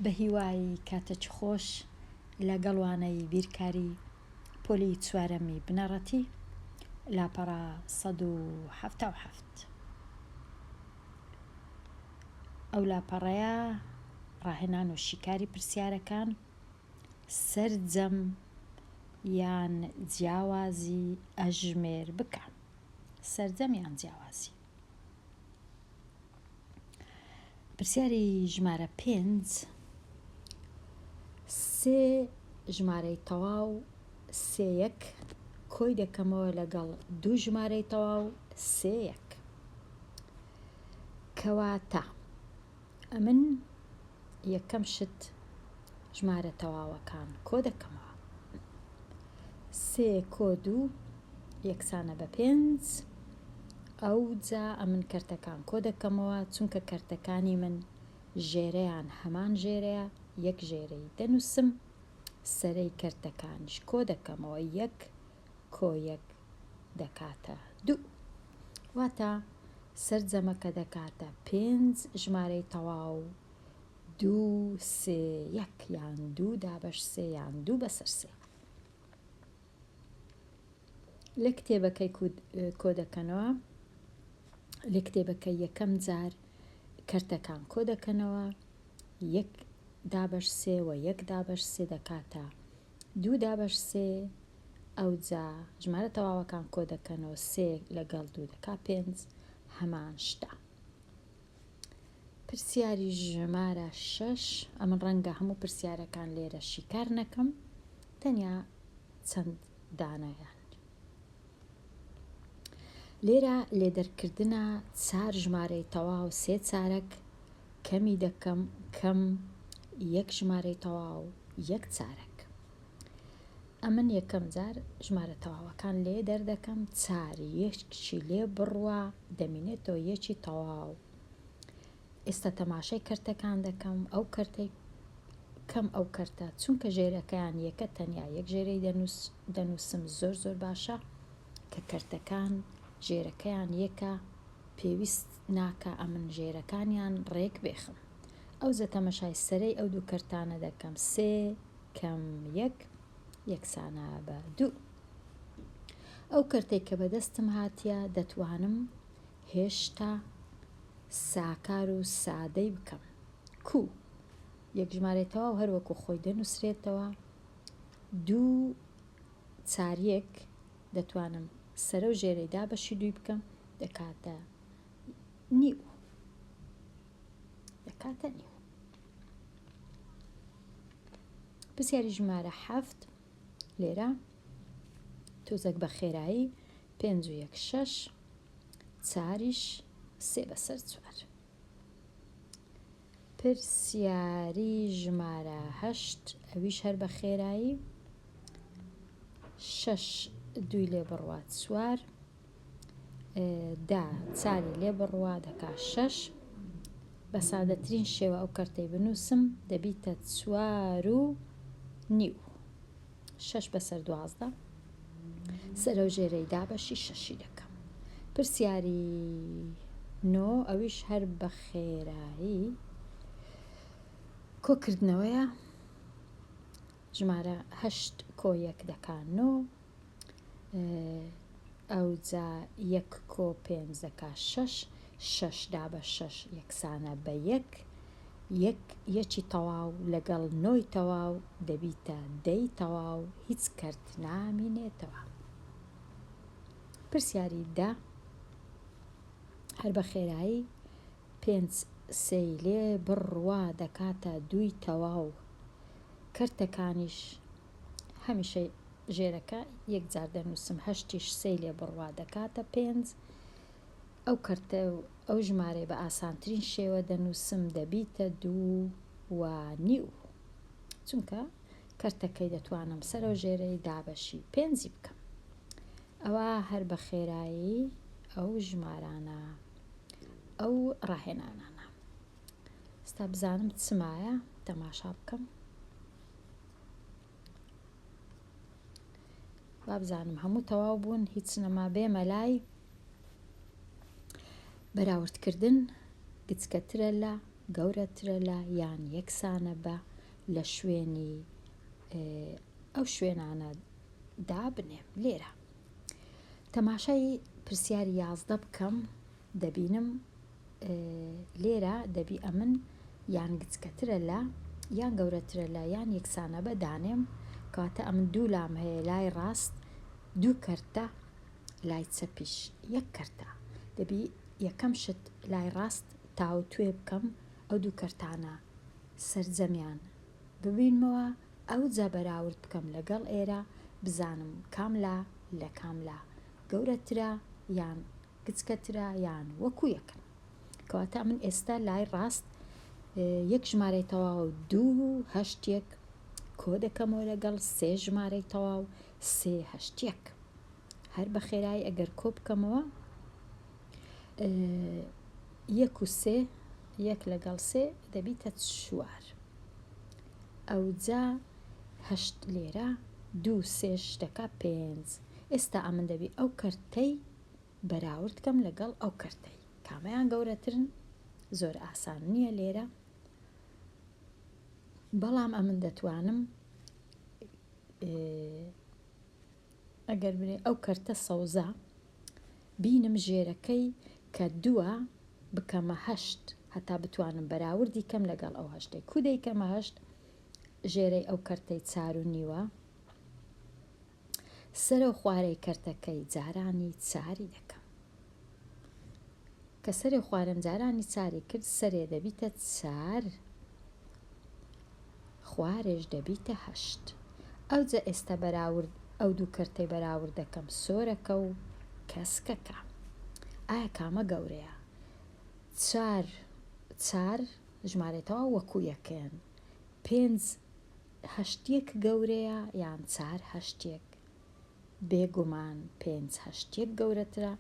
بە هیوای کاتەچ خۆش لەگەڵوانەی بیرکاری پۆلی چوارەمی بنەڕەتی لاپەڕە 177 ئەو لاپەڕەیە ڕاهێنان و شیکاری پرسیارەکان سەرجەم یان جیاوازی ئەژمێر بکە. سەرجەم یان جیاوازی. پرسیاری ژمارە 5 سێ ژمارەی تەواو سێ یەک کۆی دەکەمەوە لەگەڵ دوو ژمارەی تەواو سێ یەک. کەواتە ئەمن یەکەم شت ژمارە تەواوەکان کۆ دەکەمەوە. سێ کۆ دوو یەکسانە بە 5 ئەو جا ئەمن کەرتەکان کۆ دەکەمەوە چونکە کەرتەکانی من ژێرەیان هەمان ژێرەیە یەک ژێرەی دەنووسم سەرەی کەرتەکانش کۆ دەکەمەوە یەک کۆ یەک دەکاتە دوو. واتە سەرجەمەکە دەکاتە 5 ژمارەی تەواو 2 3 1 یان 2 دابەش 3 یان 2 بەسەر 3. لە کتێبەکەی کۆ دەکەنەوە لە کتێبەکەی یەکەم جار کەرتەکان کۆ دەکەنەوە 1 دابەش 3 و 1 دابەش 3 دەکاتە 2 دابەش 3 ئەو جا ژمارە تەواوەکان کۆ دەکەنەوە 3 لەگەڵ 2 دەکا 5 هەمان شتە. پرسیاری ژمارە 6 ئەمن ڕەنگە هەموو پرسیارەکان لێرە شیکار نەکەم تەنیا چەند دانەیان. لێرە لێدەرکردنە 4 ژمارەی تەواو 3 چارەک کەمی دەکەم کەم 1 ژمارەی تەواو 1 چارەک. ئەمن یەکەم جار ژمارە تەواوەکان لێ دەردەکەم 4 یەکشی لێ بڕوە دەمینێتەوە یەکی تەواو. ئێستا تەماشای کەرتەکان دەکەم ئەو کەرتەی کەم ئەو کەرتە چونکە ژێرەکەیان یەکە تەنیا یەک ژێرەی دەنووسم زۆر باشە کە کەرتەکان ژێرەکەیان یەکە پێویست ناکە ئەمن ژێرەکانیان ڕێک بێخم. ئەو زە تەماشای سەرەی ئەو دوو کەرتانە دەکەم 3 کەم 1 یەکسانە بە 2. ئەو کەرتەی کە بەدەستم هاتیە دەتوانم هێشتا ساکار و سادەی بکەم کو یەک ژمارەی تەواو هەروەکو خۆی دەنووسرێتەوە 2 چاریەک دەتوانم سەرە و ژێرەی دابەشی دوی بکەم دەکاتە نیو. پرسیاری ژمارە 7 لێرە تۆزێک بە خێرایی 5 و 1 6 چاریش 3 بەسەر 4. پرسیاری ژمارە 8 ئەویش هەر بە خێرایی 6 دوی لێ بڕوا 4 دا چاری لێ بڕوا دەکا 6 بە سادەترین شێوە ئەو کەرتەی بنووسم دەبیتە 4 و نیو 6 بەسەر 12 سەرە و ژێرەی دابەشی 6 دەکەم. پرسیاری 9 ئەویش هەر بە خێرایی کۆکردنەوەیە ژمارە 8 کۆ 1 دەکا 9 ئەو جا 1 کۆ 5 دەکا 6 6 دابە 6 یەکسانە بە 1 یەکی تەواو لەگەڵ 9 تەواو دەبیتە 10 تەواو هیچ کەرت نامینێتەوە. پرسیاری 10 هەر بە خێرایی 5 سێی لێ بڕوا دەکاتە 2 تەواو کەرتەکانیش هەمیشە ژێرەکە یەکجار دەنووسم 8ش سێی لێ بڕوا دەکاتە 5 ئەو کەرتە ئەو ژمارەی بە ئاسانترین شێوە دەنووسم دەبیتە 2 و نیو چونکە کەرتەکەی دەتوانم سەرە و ژێرەی دابەشی 5 بکەم. ئەوە هەر بە خێرایی ئەو ژمارانە ئەو ڕاهێنانانە. ستا بزانم چمایە تەماشا بکەم با بزانم هەموو تەواو بوون هیچ نەما بێمە لای بەراوردکردن گچکەترە لە گەورەترە لە یان یەکسانە بە لە شوێنی ئەو شوێنانە دابنێم. لێرە تەماشای پرسیاری 11 بکەم، دەبینم لێرە دەبی ئەمن یان گچکەترە لە یان گەورەترە لە یان یەکسانە بە دانێم، کەواتە ئەمن دوو لام هەیە، لای ڕاست دوو کەرتە، لای چەپیش یەک کەرتە. دەبی یەکەم شت لای ڕاست تاو توێ بکەم، ئەو دوو کەرتانە سەرجەمیان ببینمەوە، ئەو جا بەراورد بکەم لەگەڵ ئێرە، بزانم کاملا لە کاملا گەورەترە یان گچکەترە یان وەکو یەکەن. کەواتە من ئێستا لای ڕاست یەک ژمارەی تەواو 2 هەشتێک کۆ دەکەمەوە لەگەڵ 3 ژمارەی تەواو 3 هەشتێک. هەر بە خێرایی ئەگەر کۆ بکەمەوە 1 و 3 1 لەگەڵ 3 دەبیتە 4. ئەو جا هەشت لێرە 2 3 دەکا 5. ئێستا ئەمن دەبی ئەو کەرتەی بەراورد بکەم لەگەڵ ئەو کەرتەی، کامەیان گەورەترن زۆر ئاسان نییە لێرە، بەڵام ئەمن دەتوانم ئەگەر بنێ ئەو کەرتە سەوزە بینم ژێرەکەی کە 2 بکەمە 8 هەتا بتوانم بەراوردی کەم لەگەڵ ئەو هەشتەی. کودەی کەمە 8 ژێرەی ئەو کەرتەی 4.5 سەرە و خوارەی کەرتەکەی جارانی 4 دەکەم، کە سەرێ خوارم جارانی 4 کرد سەرێ دەبیتە 4 خوارێش دەبیتە 8. ئەو جا ئێستا بەراورد ئەو دوو کەرتەی بەراورد دەکەم سۆرەکە و کەسکەکە. ئایا کامە گەورەیە؟ 4 ژمارەتەوە وەکو یەکەن، 5 هەشتێک گەورەیە یان 4 هەشتێک؟ بێگومان 5 هەشتێک گەورەترە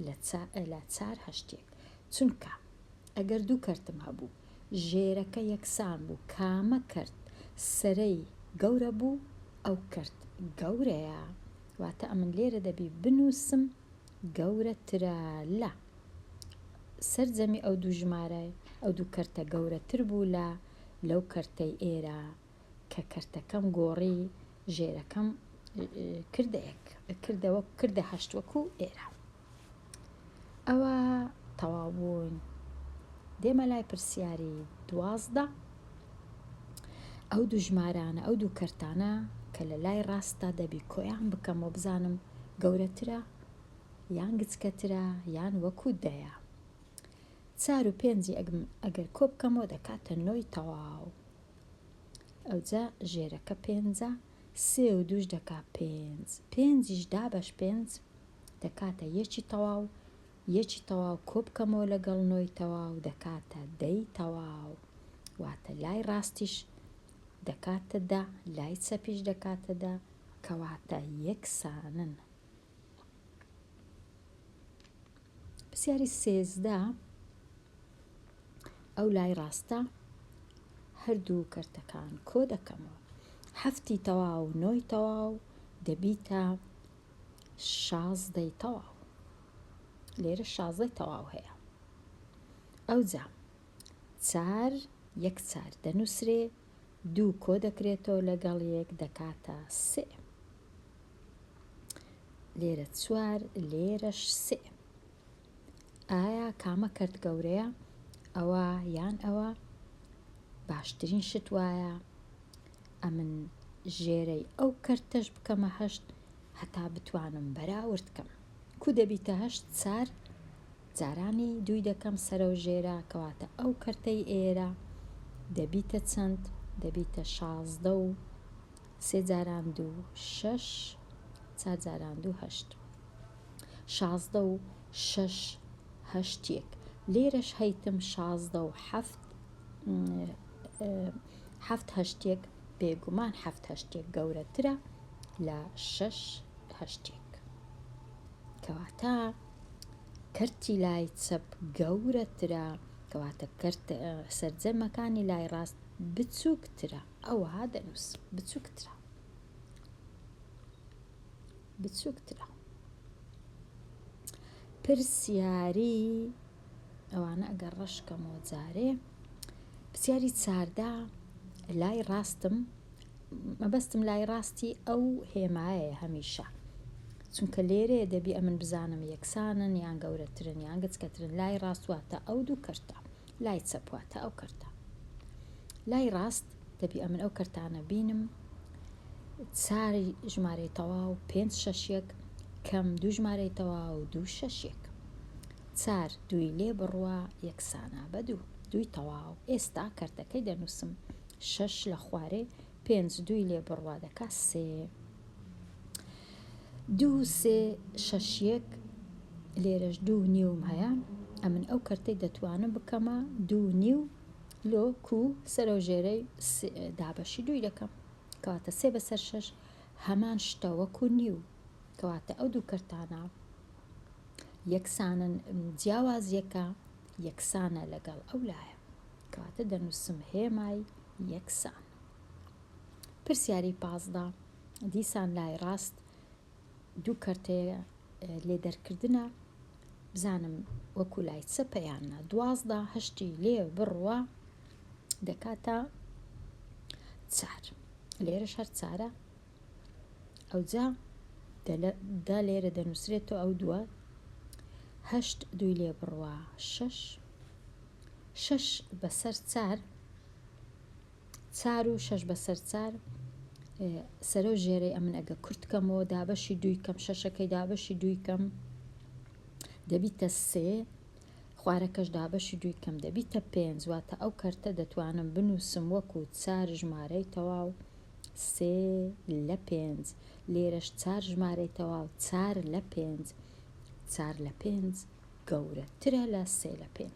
لە 4 هەشتێک، چونکە ئەگەر دوو کەرتم هەبوو ژێرەکە یەکسان بوو، کامە کەرت سەرەی گەورە بوو ئەو کەرت گەورەیە، واتە ئەمن لێرە دەبی بنووسم گەورەترە لە سەرجەمی ئەو دوو ژمارە ئەو دوو کەرتە گەورەتر بوو لەو کەرتەی ئێرە کە کەرتەکەم گۆڕی ژێرەکەم کردەوە کردە 8 وەکو ئێرە. ئەوە تەواو بوون. دێمە لای پرسیاری 12. ئەو دوو ژمارانە ئەو دوو کەرتانە کە لە لای ڕاستە دەبی کۆیان بکەمەوە بزانم گەورەترە یان گچکەترە یان وەکو دەیە. 4 و 5 ئەگەر کۆ بکەمەوە دەکاتە 9 تەواو. ئەوجا ژێرەکە 5 3 و 2 دەکا 5 5 دابەش 5 دەکاتە 1 تەواو 1 تەواو کۆ بکەمەوە لەگەڵ 9 تەواو دەکاتە 10 تەواو، واتە لای ڕاستیش دەکاتە 10 لای چەپیش دەکاتە 10 کەواتە یەکسانن. پرسیاری 13 ئەو لای ڕاستە هەردوو کەرتەکان کۆ دەکەمەوە، 7 تەواو 9 تەواو دەبیتە 16 تەواو، لێرە 16 تەواو هەیە. ئەوجا 4 1 4 دەنووسرێ 2 کۆ دەکرێتەوە لەگەڵ 1 دەکاتە 3 لێرە 4 لێرەش 3. ئایا کامە کەرت گەورەیە؟ ئەوە یان ئەوە؟ باشترین شت وایە ئەمن ژێرەی ئەو کەرتەش بکەمە 8 هەتا بتوانم بەراورد بکەم. کو دەبیتە 8 4 جارانی 2 دەکەم سەرە و ژێرە، کەواتە ئەو کەرتەی ئێرە دەبیتە چەند؟ دەبیتە 16 و 3 جاران 2 6 4 جاران 2 8 16 و 6 هەشتێک. لێرەش هەیتم 16 و 7 هەشتێک، بێگومان 7 هەشتێک گەورەترە لە 6 هەشتێک، کەواتە کەرتی لای چەپ گەورەترە، کەواتە کەرت سەرجەمەکانی لای ڕاست بچووکترە. ئەوە دەنووس بچووکترە. پرسیاری ئەوانە ئەگەر ڕەشکەمەوە جارێ پرسیاری چاردا لای ڕاستم مەبەستم لای ڕاستی ئەو هێمایە هەمیشە، چونکە لێرێ دەبی ئەمن بزانم یەکسانن یان گەورەترن یان گچکەترن. لای ڕاست واتە ئەو دوو کەرتە، لای چەپ واتە ئەو کەرتە. لای ڕاست دەبی ئەمن ئەو کەرتانە بینم، چاری ژمارەی تەواو 5 6 کەم دوو ژمارەی تەواو 2 6 4 دووی لێ بڕوا یەکسانە بە دووی تەواو. ئێستا کەرتەکەی دەنووسم 6 لە خوارێ 5 دووی لێ بڕوا دەکا 3 2 3 6 لێرەش 2 نیوم هەیە. ئەمن ئەو کەرتەی دەتوانم بکەمە 2 نیو لۆ کو سەرۆژێرەی دابەشی دووی دەکەم کەواتە 3 بەسەر 6 هەمان شتە وەکو نیو، کەواتە ئەو دوو کەرتانە یەکسانن، جیاوازیەکە یەکسانە لەگەڵ ئەو لایە، کەواتە دەنووسم هێمای یەکسان. پرسیاری 15 دیسان لای ڕاست دوو کەرتەیە لێدەرکردنە، بزانم وەکو لای چەپەیانە 12 هەشتی لێ بڕوا دەکاتە 4 لێرەش هەر 4ە، ئەوجا دا لێرە دەنووسرێتەوە ئەو دووە 8 دووی لێ بڕوا 6 6 بەسەر 4 4 و 6 بەسەر 4 سەرۆ ژێرەی ئەمن ئەگە کورتکەمەوە دابەشی دووی کەم 6ەکەی دابەشی دووی کەم دەبیتە 3 خوارەکەش دابەشی دووی کەم دەبیتە 5 واتە ئەو کەرتە دەتوانم بنووسم وەکو 4 ژمارەی تەواو 3 لە 5 لێرەش 4 ژمارەی تەواو 4 لە 5 4 لە 5 گەورەترە لە 3 لە 5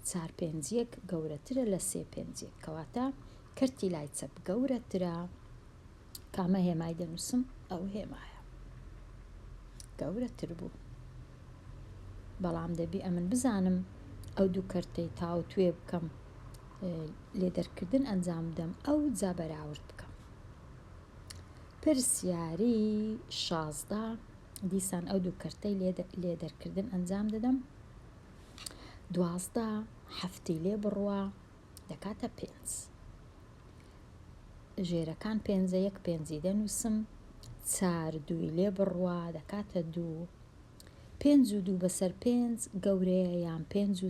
4 5 1 گەورەترە لە 3 5 1 کەواتە کەرتی لای چەپ گەورەترە. کامە هێمای دەنووسم ئەو هێمایە گەورەتر بوو، بەڵام دەبی ئەمن بزانم ئەو دوو کەرتەی تاو توێ بکەم لێدەرکردن ئەنجام بدەم ئەو جا بەراورد بکەم. پرسیاری 16 دیسان ئەو دوو کەرتەی لێدەرکردن ئەنجام دەدەم. 12 هەفتی لێ بڕوا دەکاتە 5 ژێرەکان 5 1 5 دەنووسم 4 دووی لێ بڕوا دەکاتە 2 5 و 2 بەسەر 5 گەورەیە یان 5 و